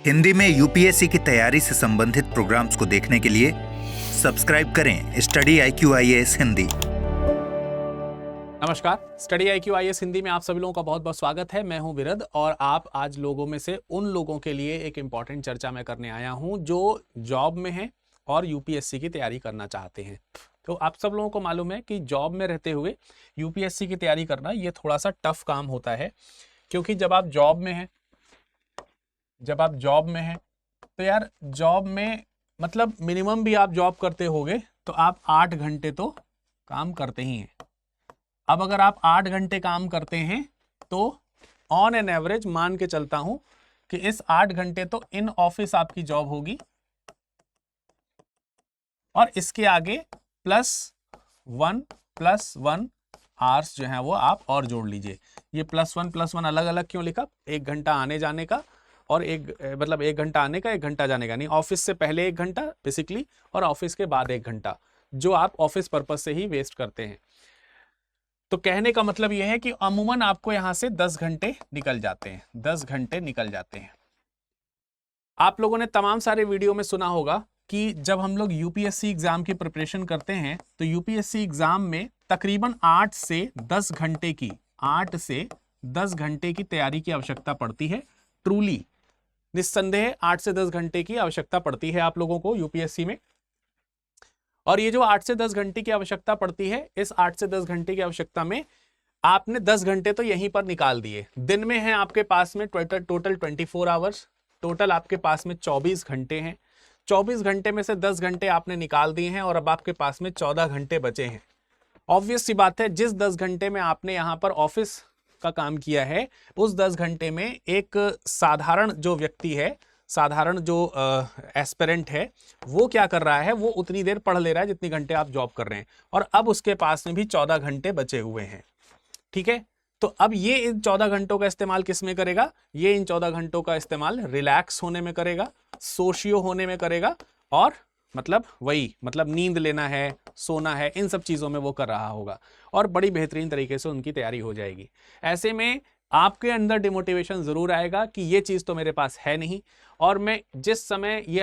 हिंदी में यूपीएससी की तैयारी से संबंधित प्रोग्राम्स को देखने के लिए सब्सक्राइब करें स्टडी IQ IAS हिंदी। नमस्कार, स्टडी IQ IAS हिंदी में आप सभी लोगों का बहुत बहुत स्वागत है। मैं हूं विरद और आप आज लोगों में से उन लोगों के लिए एक इम्पॉर्टेंट चर्चा मैं करने आया हूं जो जॉब में हैं और यूपीएससी की तैयारी करना चाहते हैं। तो आप सब लोगों को मालूम है कि जॉब में रहते हुए यूपीएससी की तैयारी करना ये थोड़ा सा टफ काम होता है, क्योंकि जब आप जॉब में हैं तो यार जॉब में मतलब मिनिमम भी आप जॉब करते होगे तो आप 8 घंटे तो काम करते ही हैं। अब अगर आप 8 घंटे काम करते हैं तो ऑन एन एवरेज मान के चलता हूं कि इस 8 घंटे तो इन ऑफिस आपकी जॉब होगी और इसके आगे +1 आवर्स जो है वो आप और जोड़ लीजिए। ये +1 अलग अलग क्यों लिखा? 1 घंटा आने जाने का और 1 घंटा आने का 1 घंटा जाने का, नहीं ऑफिस से पहले 1 घंटा बेसिकली और ऑफिस के बाद 1 घंटा जो आप ऑफिस पर्पस से ही वेस्ट करते हैं। तो कहने का मतलब यह है कि अमूमन आपको यहां से 10 घंटे निकल जाते हैं, 10 घंटे निकल जाते हैं। आप लोगों ने तमाम सारे वीडियो में सुना होगा कि जब हम लोग यूपीएससी एग्जाम की प्रिपरेशन करते हैं तो यूपीएससी एग्जाम में तकरीबन 8 से 10 घंटे की तैयारी की आवश्यकता पड़ती है। ट्रूली निस्संदेह 8 से 10 घंटे की आवश्यकता पड़ती है आप लोगों को यूपीएससी में। और ये जो 8 से 10 घंटे की आवश्यकता पड़ती है, इस 8 से 10 घंटे की आवश्यकता में आपने 10 घंटे तो यहीं पर निकाल दिए। दिन में है आपके पास में टोटल 24 आवर्स, टोटल आपके पास में 24 घंटे हैं। 24 घंटे में से 10 घंटे आपने निकाल दिए हैं और अब आपके पास में 14 घंटे बचे हैं। ऑब्वियस सी बात है, जिस 10 घंटे में आपने यहाँ पर ऑफिस का काम किया है उस 10 घंटे में एक साधारण जो व्यक्ति है, साधारण जो एस्पिरेंट है, वो क्या कर रहा है? वो उतनी देर पढ़ ले रहा है जितनी घंटे आप जॉब कर रहे हैं और अब उसके पास में भी 14 घंटे बचे हुए हैं। ठीक है, तो अब ये इन 14 घंटों का इस्तेमाल किस में करेगा? ये इन 14 घंटों का इस्तेमाल रिलैक्स होने में करेगा, सोशियो होने में करेगा और मतलब नींद लेना है, सोना है, इन सब चीजों में वो कर रहा होगा और बड़ी बेहतरीन तरीके से उनकी तैयारी हो जाएगी। ऐसे में आपके अंदर डिमोटिवेशन जरूर आएगा कि ये चीज तो मेरे पास है नहीं और मैं जिस समय ये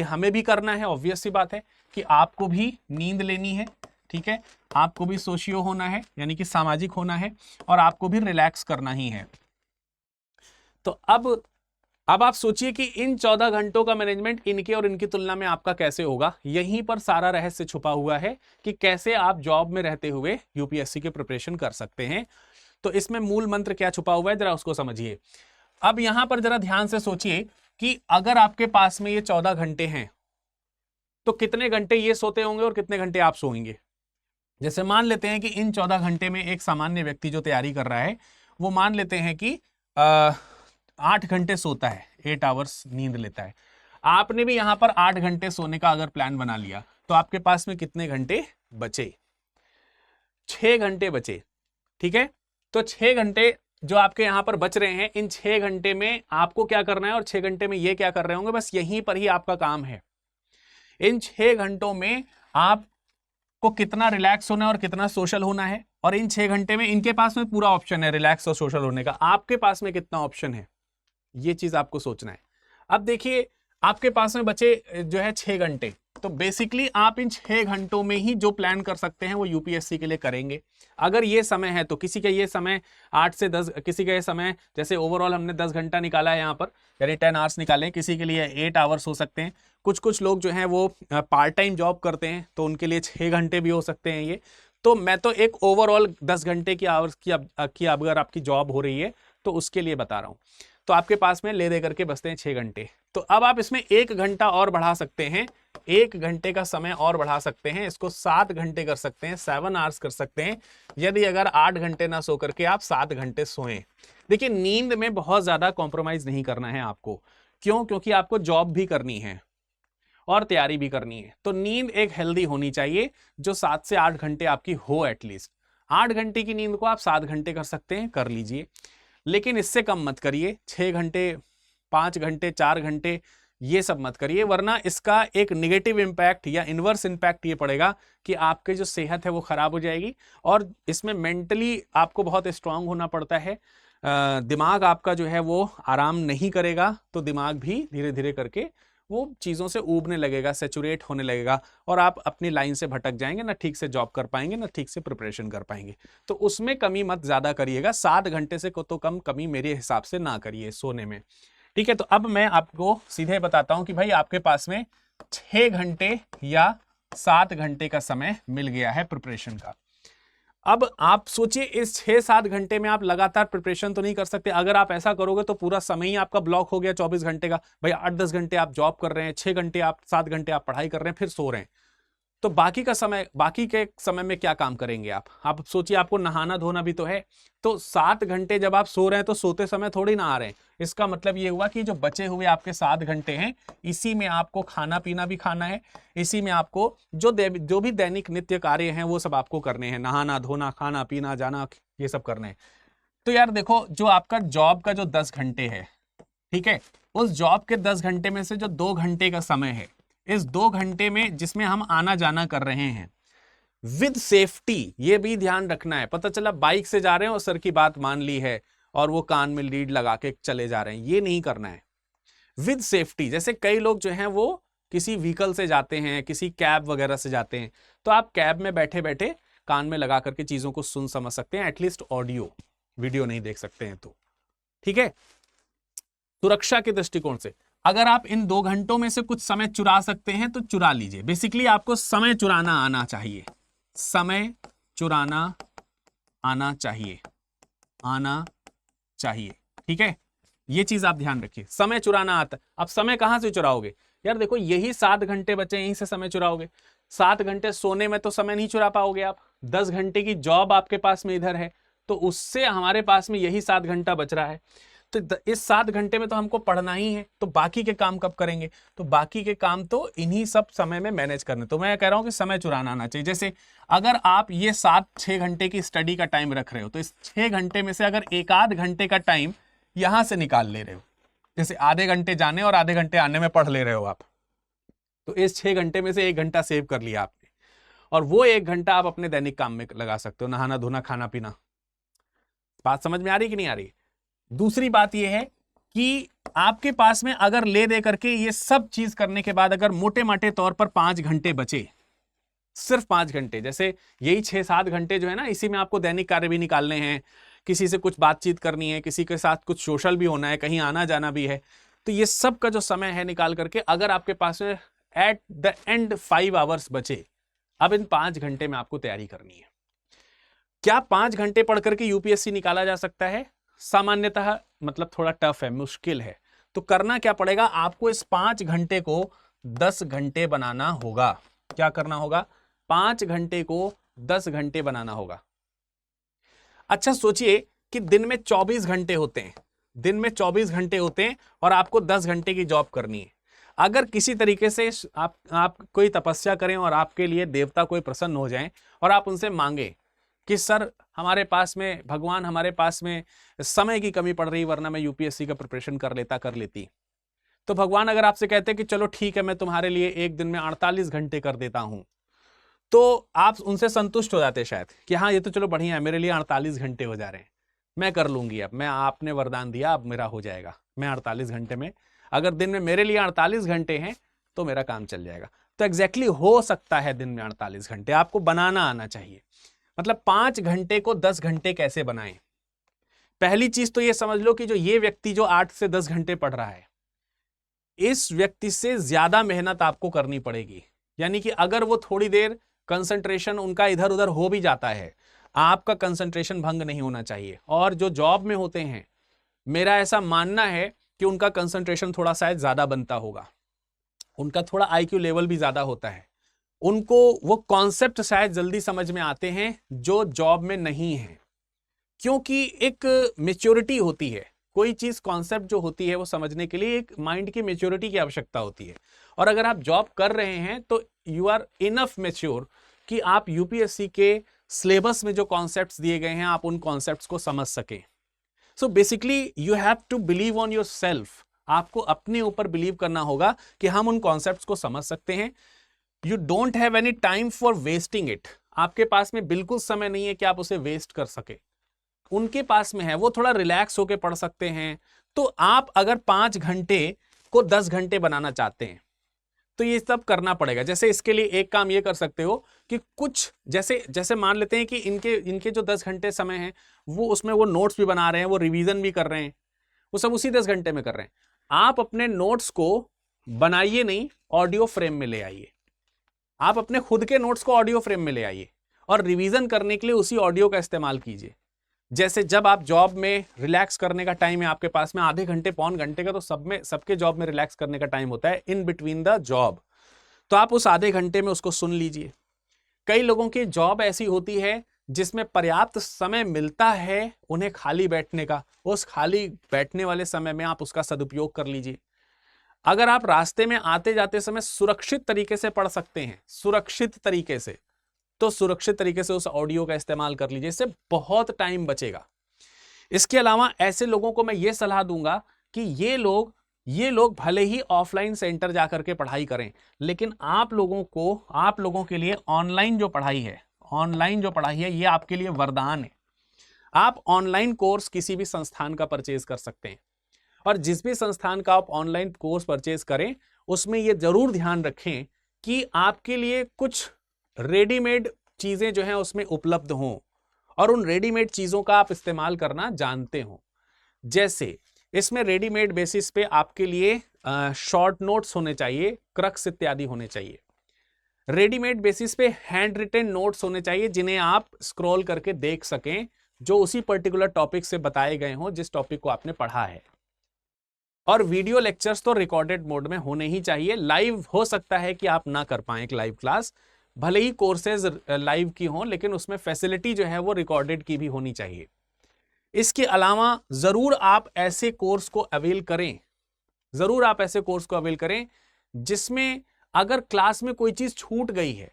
हमें भी करना है। ऑब्वियस सी बात है कि आपको भी नींद लेनी है, ठीक है, आपको भी सोशियो होना है यानी कि सामाजिक होना है और आपको भी रिलैक्स करना ही है। तो अब आप सोचिए कि इन 14 घंटों का मैनेजमेंट इनके और इनकी तुलना में आपका कैसे होगा। यहीं पर सारा रहस्य छुपा हुआ है कि कैसे आप जॉब में रहते हुए यूपीएससी की प्रिपरेशन कर सकते हैं। तो इसमें मूल मंत्र क्या छुपा हुआ है, जरा उसको समझिए। अब यहां पर जरा ध्यान से सोचिए कि अगर आपके पास में ये 14 घंटे हैं तो कितने घंटे ये सोते होंगे और कितने घंटे आप सोएंगे। जैसे मान लेते हैं कि इन 14 घंटे में एक सामान्य व्यक्ति जो तैयारी कर रहा है वो मान लेते हैं कि 8 घंटे सोता है, 8 आवर्स नींद लेता है। आपने भी यहां पर 8 घंटे सोने का अगर प्लान बना लिया तो आपके पास में कितने घंटे बचे? 6 घंटे बचे। ठीक है, तो 6 घंटे जो आपके यहां पर बच रहे हैं, इन 6 घंटे में आपको क्या करना है और 6 घंटे में ये क्या कर रहे होंगे, बस यहीं पर ही आपका काम है। इन 6 घंटों में आपको कितना रिलैक्स होना है और कितना सोशल होना है, और इन 6 घंटे में इनके पास में पूरा ऑप्शन है रिलैक्स और सोशल होने का, आपके पास में कितना ऑप्शन है, ये चीज आपको सोचना है। अब देखिए आपके पास में बचे जो है 6 घंटे, तो बेसिकली आप इन 6 घंटों में ही जो प्लान कर सकते हैं वो यूपीएससी के लिए करेंगे। अगर ये समय है तो किसी का ये समय 8 से 10, किसी का ये समय जैसे ओवरऑल हमने 10 घंटा निकाला है यहाँ पर, यानी 10 आवर्स निकाले, किसी के लिए 8 आवर्स हो सकते हैं। कुछ लोग जो हैं वो पार्ट टाइम जॉब करते हैं तो उनके लिए 6 घंटे भी हो सकते हैं ये। तो मैं तो एक ओवरऑल 10 घंटे की आवर्स की अगर आपकी जॉब हो रही है तो उसके लिए बता रहा हूँ। तो आपके पास में ले दे करके बचते हैं 6 घंटे। तो अब आप इसमें 1 घंटा और बढ़ा सकते हैं, 1 घंटे का समय और बढ़ा सकते हैं, इसको 7 घंटे कर सकते हैं, 7 आवर्स कर सकते हैं। यदि अगर 8 घंटे ना सो करके आप 7 घंटे सोएं। देखिए नींद में बहुत ज्यादा कॉम्प्रोमाइज नहीं करना है आपको। क्यों? क्योंकि आपको जॉब भी करनी है और तैयारी भी करनी है। तो नींद एक हेल्दी होनी चाहिए जो 7 से 8 घंटे आपकी हो एटलीस्ट। 8 घंटे की नींद को आप 7 घंटे कर सकते हैं, कर लीजिए, लेकिन इससे कम मत करिए। 6 घंटे, 5 घंटे, 4 घंटे ये सब मत करिए, वरना इसका एक निगेटिव इंपैक्ट या इनवर्स इंपैक्ट ये पड़ेगा कि आपकी जो सेहत है वो खराब हो जाएगी। और इसमें मेंटली आपको बहुत स्ट्रांग होना पड़ता है, दिमाग आपका जो है वो आराम नहीं करेगा, तो दिमाग भी धीरे धीरे करके वो चीज़ों से ऊबने लगेगा, सेचुरेट होने लगेगा, और आप अपनी लाइन से भटक जाएंगे, ना ठीक से जॉब कर पाएंगे, ना ठीक से प्रिपरेशन कर पाएंगे। तो उसमें कमी मत ज़्यादा करिएगा, 7 घंटे से को तो कम कमी मेरे हिसाब से ना करिए सोने में। ठीक है, तो अब मैं आपको सीधे बताता हूं कि भाई आपके पास में 6 घंटे या 7 घंटे का समय मिल गया है प्रिपरेशन का। अब आप सोचिए, इस 6-7 घंटे में आप लगातार प्रिपरेशन तो नहीं कर सकते। अगर आप ऐसा करोगे तो पूरा समय ही आपका ब्लॉक हो गया 24 घंटे का। भाई 8-10 घंटे आप जॉब कर रहे हैं, 6 घंटे आप 7 घंटे आप पढ़ाई कर रहे हैं, फिर सो रहे हैं, तो बाकी के समय में क्या काम करेंगे आप सोचिए, आपको नहाना धोना भी तो है। तो 7 घंटे जब आप सो रहे हैं तो सोते समय थोड़ी ना आ रहे हैं। इसका मतलब ये हुआ कि जो बचे हुए आपके 7 घंटे हैं, इसी में आपको खाना पीना भी खाना है, इसी में आपको जो भी दैनिक नित्य कार्य हैं वो सब आपको करने हैं, नहाना धोना, खाना पीना, जाना, ये सब करने हैं। तो यार देखो, जो आपका जॉब का जो 10 घंटे है, ठीक है, उस जॉब के 10 घंटे में से जो 2 घंटे का समय है, इस 2 घंटे में जिसमें हम आना जाना कर रहे हैं विद सेफ्टी, ये भी ध्यान रखना है। पता चला बाइक से जा रहे हैं और सर की बात मान ली है और वो कान में लीड लगा के चले जा रहे हैं, ये नहीं करना है। विद सेफ्टी, जैसे कई लोग जो हैं वो किसी व्हीकल से जाते हैं, किसी कैब वगैरह से जाते हैं, तो आप कैब में बैठे बैठे कान में लगा करके चीजों को सुन समझ सकते हैं, एटलीस्ट ऑडियो, वीडियो नहीं देख सकते हैं तो। ठीक है, सुरक्षा के दृष्टिकोण से अगर आप इन 2 घंटों में से कुछ समय चुरा सकते हैं तो चुरा लीजिए। बेसिकली आपको समय चुराना आना चाहिए, समय चुराना आना चाहिए, आना चाहिए। ठीक है, ये चीज आप ध्यान रखिए, समय चुराना आता है। अब समय कहां से चुराओगे यार, देखो यही 7 घंटे बचे, यहीं से समय चुराओगे। 7 घंटे सोने में तो समय नहीं चुरा पाओगे आप। 10 घंटे की जॉब आपके पास में इधर है, तो उससे हमारे पास में यही 7 घंटा बच रहा है। तो इस 7 घंटे में तो हमको पढ़ना ही है, तो बाकी के काम कब करेंगे? तो बाकी के काम तो इन्हीं सब समय में मैनेज करने। तो मैं कह रहा हूं कि समय चुराना आना चाहिए। जैसे अगर आप ये 7-6 घंटे की स्टडी का टाइम रख रहे हो, तो इस 6 घंटे में से अगर 1-8 घंटे का टाइम यहां से निकाल ले रहे हो, जैसे आधे घंटे जाने और आधे घंटे आने में पढ़ ले रहे हो आप, तो इस 6 घंटे में से 1 घंटा सेव कर लिया आपने, और वो 1 घंटा आप अपने दैनिक काम में लगा सकते हो, नहाना धोना, खाना पीना। बात समझ में आ रही कि नहीं आ रही? दूसरी बात यह है कि आपके पास में अगर ले दे करके ये सब चीज करने के बाद अगर मोटे माटे तौर पर 5 घंटे बचे, सिर्फ 5 घंटे, जैसे यही 6-7 घंटे जो है ना, इसी में आपको दैनिक कार्य भी निकालने हैं, किसी से कुछ बातचीत करनी है, किसी के साथ कुछ सोशल भी होना है, कहीं आना जाना भी है, तो ये सब का जो समय है निकाल करके अगर आपके पास में एट द एंड 5 आवर्स बचे, अब इन 5 घंटे में आपको तैयारी करनी है। क्या 5 घंटे पढ़ करके यूपीएससी निकाला जा सकता है? सामान्यतः मतलब थोड़ा टफ है, मुश्किल है। तो करना क्या पड़ेगा आपको, इस 5 घंटे को 10 घंटे बनाना होगा। क्या करना होगा? 5 घंटे को 10 घंटे बनाना होगा। अच्छा सोचिए कि दिन में 24 घंटे होते हैं, दिन में 24 घंटे होते हैं और आपको 10 घंटे की जॉब करनी है। अगर किसी तरीके से आप कोई तपस्या करें और आपके लिए देवता कोई प्रसन्न हो जाएं और आप उनसे मांगे कि सर हमारे पास में, भगवान हमारे पास में समय की कमी पड़ रही, वरना मैं यूपीएससी का प्रिपरेशन कर लेती, तो भगवान अगर आपसे कहते कि चलो ठीक है, मैं तुम्हारे लिए एक दिन में 48 घंटे कर देता हूं, तो आप उनसे संतुष्ट हो जाते शायद कि हाँ ये तो चलो बढ़िया है, मेरे लिए 48 घंटे हो जा रहे हैं, मैं कर लूंगी, अब मैं, आपने वरदान दिया, अब मेरा हो जाएगा, मैं 48 घंटे में, अगर दिन में मेरे लिए 48 घंटे हैं तो मेरा काम चल जाएगा। तो एग्जैक्टली हो सकता है दिन में 48 घंटे, आपको बनाना आना चाहिए। मतलब 5 घंटे को 10 घंटे कैसे बनाएं? पहली चीज तो ये समझ लो कि जो ये व्यक्ति जो 8 से 10 घंटे पढ़ रहा है, इस व्यक्ति से ज्यादा मेहनत आपको करनी पड़ेगी। यानी कि अगर वो थोड़ी देर कंसंट्रेशन उनका इधर उधर हो भी जाता है, आपका कंसंट्रेशन भंग नहीं होना चाहिए। और जो जॉब में होते हैं, मेरा ऐसा मानना है कि उनका कंसंट्रेशन थोड़ा शायद ज्यादा बनता होगा, उनका थोड़ा आईक्यू लेवल भी ज्यादा होता है, उनको वो कॉन्सेप्ट शायद जल्दी समझ में आते हैं जो जॉब में नहीं है, क्योंकि एक मेच्योरिटी होती है, कोई चीज कॉन्सेप्ट जो होती है वो समझने के लिए एक माइंड की मेच्योरिटी की आवश्यकता होती है। और अगर आप जॉब कर रहे हैं तो यू आर इनफ मेच्योर कि आप यूपीएससी के सिलेबस में जो कॉन्सेप्ट्स दिए गए हैं आप उन कॉन्सेप्ट्स को समझ सकें। So basically you have to believe on yourself, आपको अपने ऊपर बिलीव करना होगा कि हम उन कॉन्सेप्ट्स को समझ सकते हैं। You don't have any time for wasting it, आपके पास में बिल्कुल समय नहीं है कि आप उसे वेस्ट कर सके। उनके पास में है वो थोड़ा रिलैक्स होके पढ़ सकते हैं। तो आप अगर 5 घंटे को 10 घंटे बनाना चाहते हैं तो ये सब करना पड़ेगा। जैसे इसके लिए एक काम ये कर सकते हो कि कुछ जैसे जैसे मान लेते हैं कि इनके जो 10 घंटे समय है वो उसमें वो नोट्स भी बना रहे हैं, वो रिवीजन भी कर रहे हैं, वो सब उसी 10 घंटे में कर रहे हैं। आप अपने नोट्स को बनाइए नहीं, ऑडियो फ्रेम में ले आइए। आप अपने खुद के नोट्स को ऑडियो फ्रेम में ले आइए और रिवीजन करने के लिए उसी ऑडियो का इस्तेमाल कीजिए। जैसे जब आप जॉब में रिलैक्स करने का टाइम है आपके पास में आधे घंटे पौन घंटे का, तो सबके जॉब में रिलैक्स करने का टाइम होता है इन बिटवीन द जॉब, तो आप उस आधे घंटे में उसको सुन लीजिए। कई लोगों की जॉब ऐसी होती है जिसमें पर्याप्त समय मिलता है उन्हें खाली बैठने का, उस खाली बैठने वाले समय में आप उसका सदुपयोग कर लीजिए। अगर आप रास्ते में आते जाते समय सुरक्षित तरीके से पढ़ सकते हैं, सुरक्षित तरीके से, तो सुरक्षित तरीके से उस ऑडियो का इस्तेमाल कर लीजिए, इससे बहुत टाइम बचेगा। इसके अलावा ऐसे लोगों को मैं ये सलाह दूंगा कि ये लोग भले ही ऑफलाइन सेंटर जाकर के पढ़ाई करें, लेकिन आप लोगों के लिए ऑनलाइन जो पढ़ाई है ये आपके लिए वरदान है। आप ऑनलाइन कोर्स किसी भी संस्थान का परचेज कर सकते हैं, और जिस भी संस्थान का आप ऑनलाइन कोर्स परचेज करें उसमें ये जरूर ध्यान रखें कि आपके लिए कुछ रेडीमेड चीजें जो हैं उसमें उपलब्ध हों और उन रेडीमेड चीजों का आप इस्तेमाल करना जानते हो। जैसे इसमें रेडीमेड बेसिस पे आपके लिए शॉर्ट नोट्स होने चाहिए, क्रक्स इत्यादि होने चाहिए। रेडीमेड बेसिस पे हैंड रिटन नोट्स होने चाहिए जिन्हें आप स्क्रॉल करके देख सकें, जो उसी पर्टिकुलर टॉपिक से बताए गए हों जिस टॉपिक को आपने पढ़ा है। और वीडियो लेक्चर्स तो रिकॉर्डेड मोड में होने ही चाहिए। लाइव हो सकता है कि आप ना कर पाएं एक लाइव क्लास, भले ही कोर्सेज लाइव की हों, लेकिन उसमें फैसिलिटी जो है वो रिकॉर्डेड की भी होनी चाहिए। इसके अलावा जरूर आप ऐसे कोर्स को अवेल करें जिसमें अगर क्लास में कोई चीज छूट गई है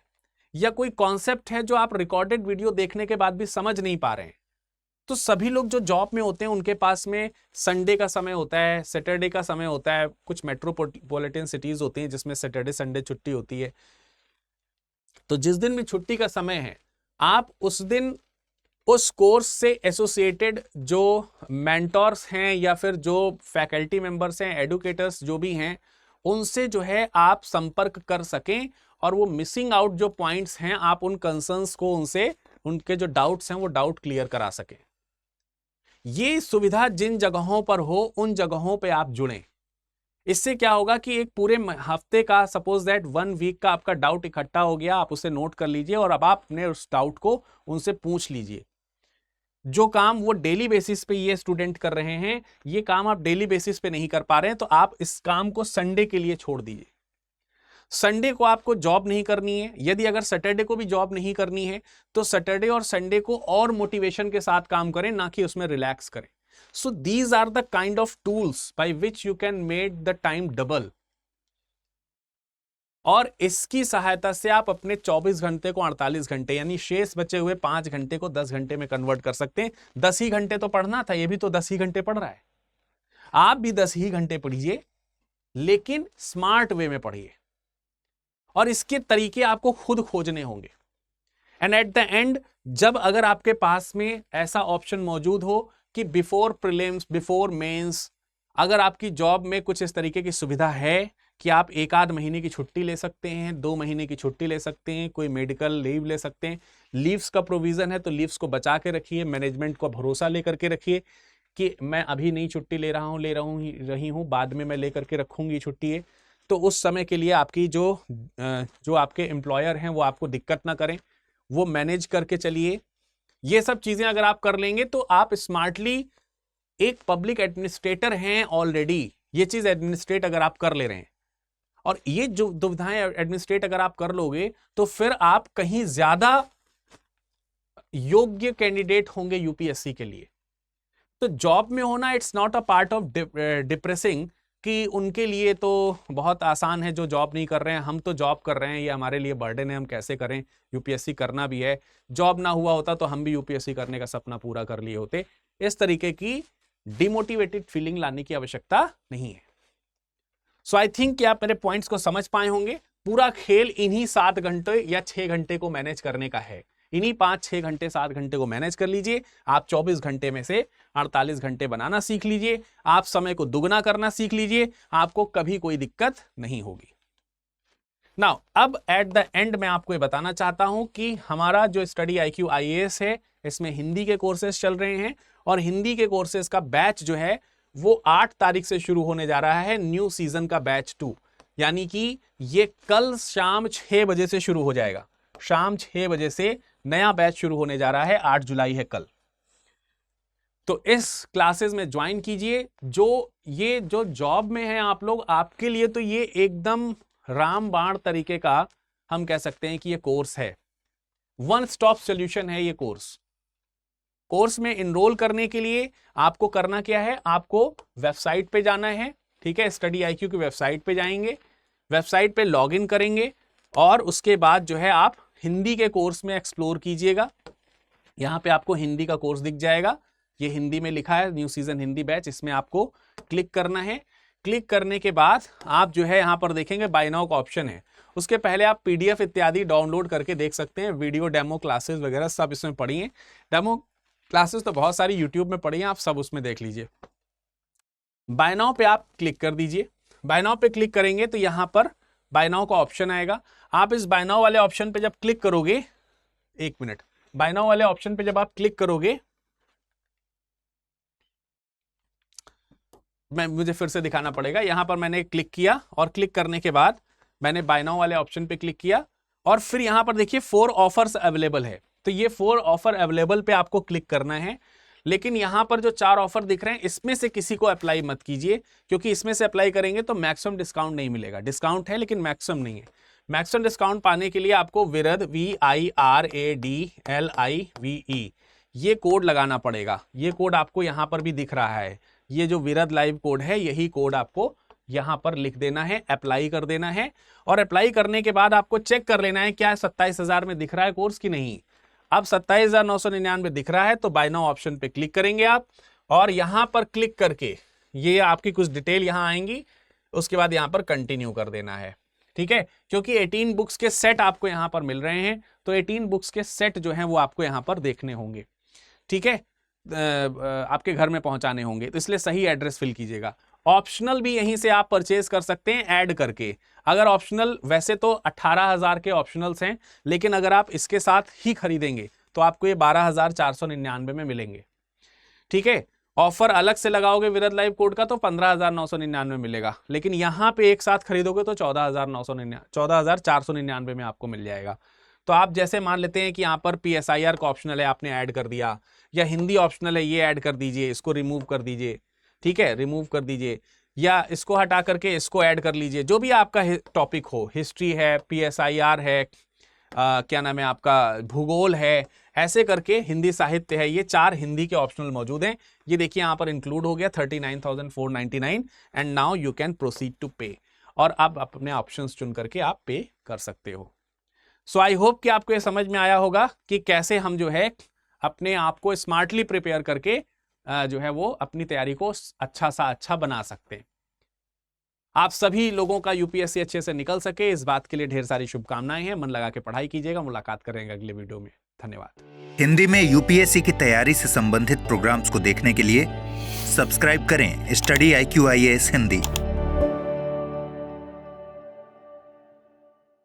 या कोई कॉन्सेप्ट है जो आप रिकॉर्डेड वीडियो देखने के बाद भी समझ नहीं पा रहे हैं, तो सभी लोग जो जॉब में होते हैं उनके पास में संडे का समय होता है, सैटरडे का समय होता है। कुछ मेट्रोपॉलिटन सिटीज होती हैं जिसमें सैटरडे संडे छुट्टी होती है। तो जिस दिन भी छुट्टी का समय है, आप उस दिन उस कोर्स से एसोसिएटेड जो मेंटर्स हैं या फिर जो फैकल्टी मेंबर्स हैं, एडुकेटर्स जो भी हैं, उनसे जो है आप संपर्क कर सकें और वो मिसिंग आउट जो पॉइंट्स हैं आप उन कंसर्न्स को उनके जो डाउट्स हैं वो डाउट क्लियर करा सकें। ये सुविधा जिन जगहों पर हो उन जगहों पे आप जुड़ें। इससे क्या होगा कि एक पूरे हफ्ते का, सपोज दैट 1 वीक का आपका डाउट इकट्ठा हो गया, आप उसे नोट कर लीजिए और अब आप अपने उस डाउट को उनसे पूछ लीजिए। जो काम वो डेली बेसिस पे ये स्टूडेंट कर रहे हैं, ये काम आप डेली बेसिस पे नहीं कर पा रहे हैं, तो आप इस काम को संडे के लिए छोड़ दीजिए। संडे को आपको जॉब नहीं करनी है। यदि अगर सैटरडे को भी जॉब नहीं करनी है तो सैटरडे और संडे को और मोटिवेशन के साथ काम करें, ना कि उसमें रिलैक्स करें। So these are the kind of tools by which you can make the time double. और इसकी सहायता से आप अपने 24 घंटे को 48 घंटे यानी शेष बचे हुए 5 घंटे को 10 घंटे में कन्वर्ट कर सकते हैं। 10 ही घंटे तो पढ़ना था, ये भी तो 10 ही घंटे पढ़ रहा है। आप भी 10 ही घंटे पढ़िए, लेकिन स्मार्ट वे में पढ़िए और इसके तरीके आपको खुद खोजने होंगे। एंड एट द एंड, जब अगर आपके पास में ऐसा ऑप्शन मौजूद हो कि बिफोर प्रीलिम्स, बिफोर मेंस, अगर आपकी जॉब में कुछ इस तरीके की सुविधा है कि आप 1 आध महीने की छुट्टी ले सकते हैं, 2 महीने की छुट्टी ले सकते हैं, कोई मेडिकल लीव ले सकते हैं, लीव्स का प्रोविजन है, तो लीव्स को बचा के रखिए, मैनेजमेंट को भरोसा लेकर के रखिए कि मैं अभी नहीं छुट्टी ले रही हूँ, बाद में मैं लेकर के रखूंगी छुट्टी है। तो उस समय के लिए आपकी जो आपके एम्प्लॉयर हैं वो आपको दिक्कत ना करें, वो मैनेज करके चलिए। ये सब चीजें अगर आप कर लेंगे तो आप स्मार्टली एक पब्लिक एडमिनिस्ट्रेटर हैं ऑलरेडी। ये चीज एडमिनिस्ट्रेट अगर आप कर ले रहे हैं और ये जो दुविधाएं एडमिनिस्ट्रेट अगर आप कर लोगे तो फिर आप कहीं ज्यादा योग्य कैंडिडेट होंगे यूपीएससी के लिए। तो जॉब में होना it's not a part of depressing कि उनके लिए तो बहुत आसान है जो जॉब नहीं कर रहे हैं, हम तो जॉब कर रहे हैं, ये हमारे लिए बर्डन है, हम कैसे करें, यूपीएससी करना भी है, जॉब ना हुआ होता तो हम भी यूपीएससी करने का सपना पूरा कर लिए होते। इस तरीके की डिमोटिवेटेड फीलिंग लाने की आवश्यकता नहीं है। सो आई थिंक कि आप मेरे पॉइंट्स को समझ पाए होंगे। पूरा खेल इन्हीं 7 घंटे या 6 घंटे को मैनेज करने का है। इन्हीं 5-6 घंटे 7 घंटे को मैनेज कर लीजिए। आप 24 घंटे में से 48 घंटे बनाना सीख लीजिए, आप समय को दुगना करना सीख लीजिए, आपको कभी कोई दिक्कत नहीं होगी। नाउ अब एट द एंड मैं आपको ये बताना चाहता हूं कि हमारा जो स्टडी IQ IAS है इसमें हिंदी के कोर्सेज चल रहे हैं और हिंदी के कोर्सेज का बैच जो है वो 8 तारीख से शुरू होने जा रहा है, न्यू सीजन का बैच 2, यानी कि ये कल शाम 6 बजे से शुरू हो जाएगा। शाम 6 बजे से नया बैच शुरू होने जा रहा है, 8 जुलाई है कल। तो इस क्लासेस में ज्वाइन कीजिए। जो जॉब में है आप लोग, आपके लिए तो ये एकदम रामबाण तरीके का हम कह सकते हैं कि ये कोर्स है, वन स्टॉप सॉल्यूशन है ये कोर्स में इनरोल करने के लिए आपको करना क्या है, आपको वेबसाइट पे जाना है, ठीक है। स्टडी IQ की वेबसाइट पे जाएंगे, वेबसाइट पे लॉगिन करेंगे और उसके बाद जो है आप हिंदी के कोर्स में एक्सप्लोर कीजिएगा। यहां पे आपको हिंदी का कोर्स दिख जाएगा, ये हिंदी में लिखा है न्यू सीजन हिंदी बैच, इसमें आपको क्लिक करना है। क्लिक करने के बाद आप जो है यहां पर देखेंगे बाय नाउ का ऑप्शन है, उसके पहले आप PDF इत्यादि डाउनलोड करके देख सकते हैं, वीडियो डेमो क्लासेस वगैरह सब इसमें पढ़ी हैं। डेमो क्लासेस तो बहुत सारी यूट्यूब में पढ़ी हैं, आप सब उसमें देख लीजिए। बाय नाउ पे आप क्लिक कर दीजिए। बाय नाउ पे क्लिक करेंगे तो यहां पर बाय नाउ का ऑप्शन आएगा। आप इस बाय नाउ वाले ऑप्शन पे जब क्लिक करोगे, एक मिनट, बाय नाउ वाले ऑप्शन पे जब आप क्लिक करोगे, मुझे फिर से दिखाना पड़ेगा। यहां पर मैंने क्लिक किया और क्लिक करने के बाद मैंने बाय नाउ वाले ऑप्शन पे क्लिक किया और फिर यहां पर देखिए 4 ऑफर्स अवेलेबल है, तो ये 4 ऑफर अवेलेबल पे आपको क्लिक करना है। लेकिन यहां पर जो 4 ऑफर दिख रहे हैं इसमें से किसी को अप्लाई मत कीजिए, क्योंकि इसमें से अप्लाई करेंगे तो मैक्सिमम डिस्काउंट नहीं मिलेगा। डिस्काउंट है लेकिन मैक्सिमम नहीं है। मैक्सिमम डिस्काउंट पाने के लिए आपको विरद VIRADLIVE ये कोड लगाना पड़ेगा। ये कोड आपको यहां पर भी दिख रहा है, ये जो विरद लाइव कोड है यही कोड आपको यहां पर लिख देना है, अप्लाई कर देना है। और अप्लाई करने के बाद आपको चेक कर लेना है क्या 27,000 में दिख रहा है कोर्स की नहीं। अब 27,999 दिख रहा है तो बाय नाउ ऑप्शन पे क्लिक करेंगे आप और यहां पर क्लिक करके ये आपकी कुछ डिटेल यहां आएंगी, उसके बाद यहां पर कंटिन्यू कर देना है, ठीक है। क्योंकि 18 बुक्स के सेट आपको यहां पर मिल रहे हैं, तो 18 बुक्स के सेट जो हैं वो आपको यहां पर देखने होंगे, ठीक है, आपके घर में पहुंचाने होंगे, तो इसलिए सही एड्रेस फिल कीजिएगा। ऑप्शनल भी यहीं से आप परचेज कर सकते हैं ऐड करके। अगर ऑप्शनल, वैसे तो 18,000 के ऑप्शनल्स हैं, लेकिन अगर आप इसके साथ ही खरीदेंगे तो आपको ये 12,499 में मिलेंगे, ठीक है। ऑफर अलग से लगाओगे विरद लाइव कोड का तो 15,999 मिलेगा, लेकिन यहां पे एक साथ खरीदोगे तो 14,499 में आपको मिल जाएगा। तो आप जैसे मान लेते हैं कि यहाँ पर PSIR का ऑप्शनल है, आपने ऐड कर दिया, या हिंदी ऑप्शनल है ये ऐड कर दीजिए, इसको रिमूव कर दीजिए, ठीक है, रिमूव कर दीजिए, या इसको हटा करके इसको ऐड कर लीजिए। जो भी आपका टॉपिक हो, हिस्ट्री है, PSIR है, क्या नाम है आपका, भूगोल है, ऐसे करके हिंदी साहित्य है, ये 4 हिंदी के ऑप्शनल मौजूद हैं। ये देखिए यहाँ पर इंक्लूड हो गया 39,499 and now you can proceed to pay, और आप अपने ऑप्शंस चुन करके आप पे कर सकते हो। सो आई होप कि आपको ये समझ में आया होगा कि कैसे हम जो है अपने आप को स्मार्टली प्रिपेयर करके जो है वो अपनी तैयारी को अच्छा सा अच्छा बना सकते हैं। आप सभी लोगों का UPSC अच्छे से निकल सके, इस बात के लिए ढेर सारी शुभकामनाएं हैं। मन लगा के पढ़ाई कीजिएगा। मुलाकात करेंगे अगले वीडियो में। धन्यवाद। हिंदी में UPSC की तैयारी से संबंधित प्रोग्राम्स को देखने के लिए सब्सक्राइब करें स्टडी IQ IAS हिंदी।